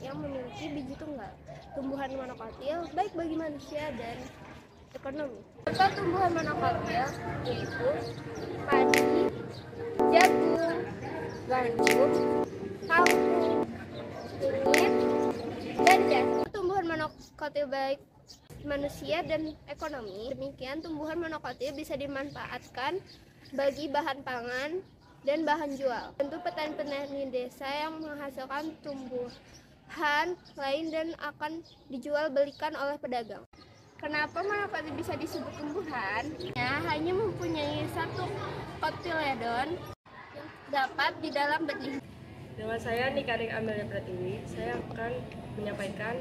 yang memiliki biji tunggal. Tumbuhan monokotil baik bagi manusia dan ekonomi. Contoh tumbuhan monokotil yaitu padi, jagung, gandum, kangkung, kunyit, dan jas. Tumbuhan monokotil baik manusia dan ekonomi. Demikian tumbuhan monokotil bisa dimanfaatkan bagi bahan pangan dan bahan jual. Tentu petani-petani desa yang menghasilkan tumbuhan lain dan akan dijual belikan oleh pedagang. Kenapa monokotil bisa disebut tumbuhan? Ya, hanya mempunyai satu kotiledon yang terdapat di dalam benih. Nama saya Nikarik Amelia Pratiwi. Saya akan menyampaikan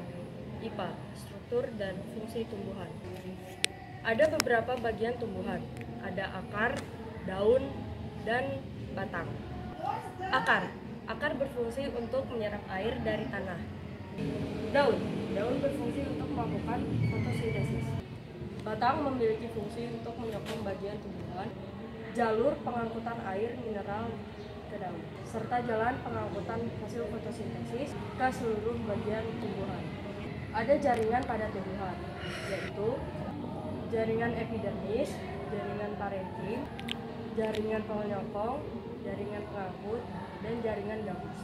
IPA, struktur dan fungsi tumbuhan. Ada beberapa bagian tumbuhan. Ada akar, daun, dan batang. Akar berfungsi untuk menyerap air dari tanah. Daun berfungsi untuk melakukan fotosintesis. Batang memiliki fungsi untuk menyokong bagian tumbuhan, jalur pengangkutan air mineral ke daun, serta jalan pengangkutan hasil fotosintesis ke seluruh bagian tumbuhan. Ada jaringan pada tumbuhan, yaitu jaringan epidermis, jaringan parenkim, jaringan penyokong, jaringan pengangkut, dan jaringan gabus.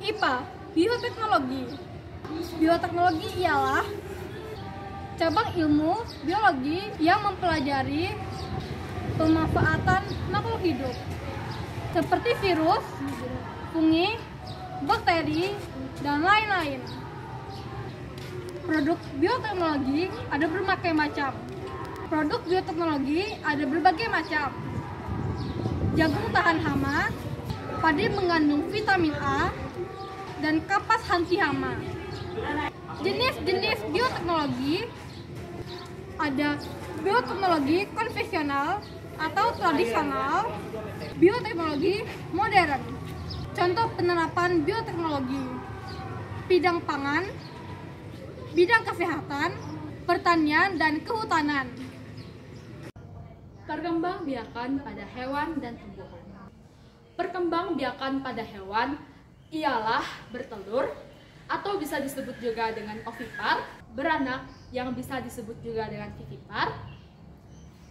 IPA, bioteknologi. Bioteknologi ialah cabang ilmu biologi yang mempelajari pemanfaatan makhluk hidup seperti virus, fungi, bakteri, dan lain-lain. Produk bioteknologi ada berbagai macam. Jagung tahan hama, padi mengandung vitamin A, dan kapas anti hama. Jenis-jenis bioteknologi ada bioteknologi konvensional atau tradisional, bioteknologi modern. Contoh penerapan bioteknologi: bidang pangan, bidang kesehatan, pertanian, dan kehutanan. Perkembangbiakan pada hewan dan tumbuhan. Perkembangbiakan pada hewan ialah bertelur atau bisa disebut juga dengan ovipar, beranak yang bisa disebut juga dengan vivipar,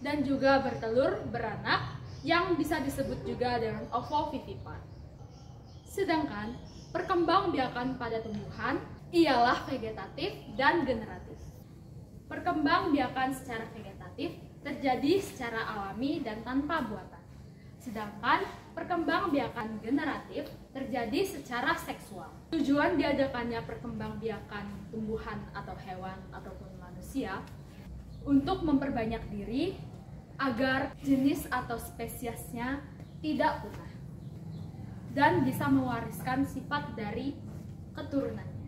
dan juga bertelur beranak yang bisa disebut juga dengan ovovivipar. Sedangkan perkembangbiakan pada tumbuhan ialah vegetatif dan generatif. Perkembangbiakan secara vegetatif terjadi secara alami dan tanpa buatan. Sedangkan perkembangbiakan generatif terjadi secara seksual. Tujuan diadakannya perkembangbiakan tumbuhan atau hewan ataupun manusia untuk memperbanyak diri agar jenis atau spesiesnya tidak punah dan bisa mewariskan sifat dari keturunannya.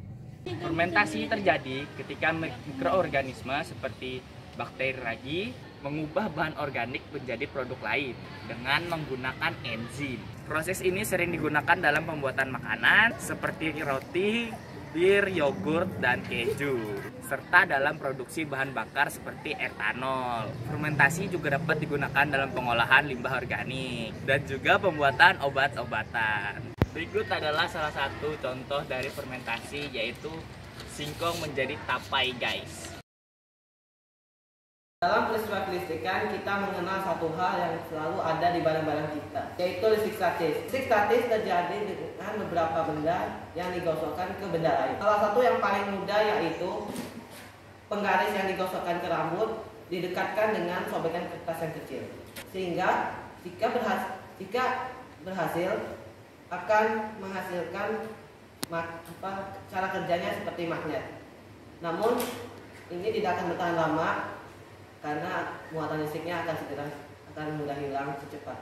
Fermentasi terjadi ketika mikroorganisme seperti bakteri ragi mengubah bahan organik menjadi produk lain dengan menggunakan enzim. Proses ini sering digunakan dalam pembuatan makanan seperti roti, bir, yogurt, dan keju, serta dalam produksi bahan bakar seperti etanol. Fermentasi juga dapat digunakan dalam pengolahan limbah organik dan juga pembuatan obat-obatan. Berikut adalah salah satu contoh dari fermentasi, yaitu singkong menjadi tapai, guys. Dalam peristiwa kelistrikan, kita mengenal satu hal yang selalu ada di barang-barang kita, yaitu listrik statis. Listrik statis terjadi dengan beberapa benda yang digosokkan ke benda lain. Salah satu yang paling mudah yaitu penggaris yang digosokkan ke rambut didekatkan dengan sobekan kertas yang kecil, sehingga jika berhasil akan menghasilkan cara kerjanya seperti magnet. Namun ini tidak akan bertahan lama karena muatan listriknya akan mudah hilang secepat.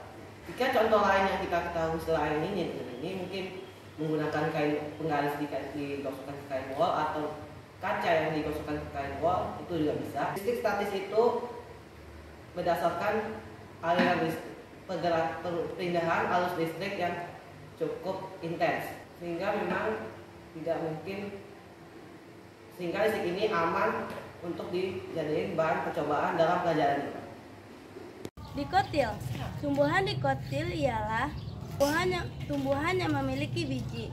Jika contoh lain yang kita ketahui selain ini mungkin menggunakan kain penggaris digosokkan ke kain wol atau kaca yang digosokkan ke kain wol, itu juga bisa. Listrik statis itu berdasarkan aliran listrik, perpindahan arus listrik yang cukup intens, sehingga memang tidak mungkin, sehingga listrik ini aman untuk dijadikan bahan percobaan dalam pelajaran ini. Dikotil. Tumbuhan dikotil ialah tumbuhan yang memiliki biji.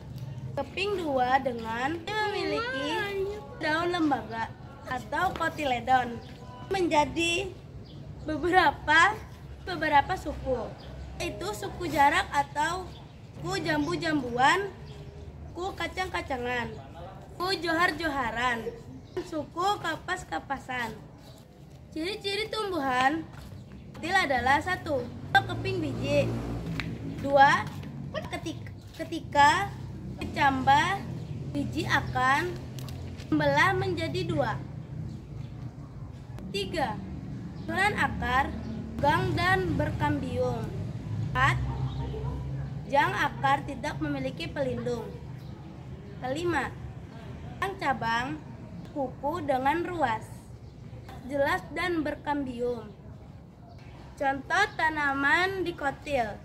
Keping 2 dengan memiliki daun lembaga atau kotiledon menjadi beberapa suku, yaitu suku jarak atau suku jambu-jambuan, suku kacang-kacangan, suku johar-joharan, suku kapas-kapasan. Ciri-ciri tumbuhan kotil adalah 1. Keping biji. 2. Ketika dicambah, biji akan membelah menjadi 2. 3. Susunan akar gang dan berkambium. 4. Jang akar tidak memiliki pelindung. 5. Cabang kuku dengan ruas, jelas dan berkambium. Contoh tanaman dikotil.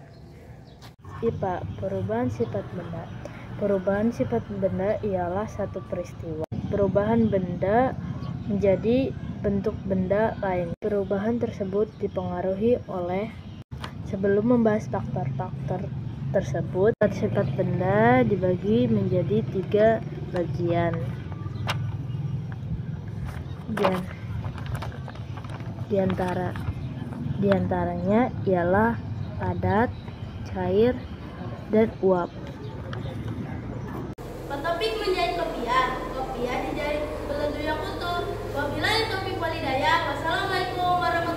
IPA, perubahan sifat benda. Perubahan sifat benda ialah satu peristiwa perubahan benda menjadi bentuk benda lain. Perubahan tersebut dipengaruhi oleh, sebelum membahas faktor-faktor tersebut, sifat benda dibagi menjadi 3 bagian. Di antaranya ialah padat, cair, dan uap. Topik menjahit kopiah. Kopiah dijahit belenggu yang utuh. Wabillahi taufiq walhidayah. Wassalamualaikum warahmatullahi wabarakatuh.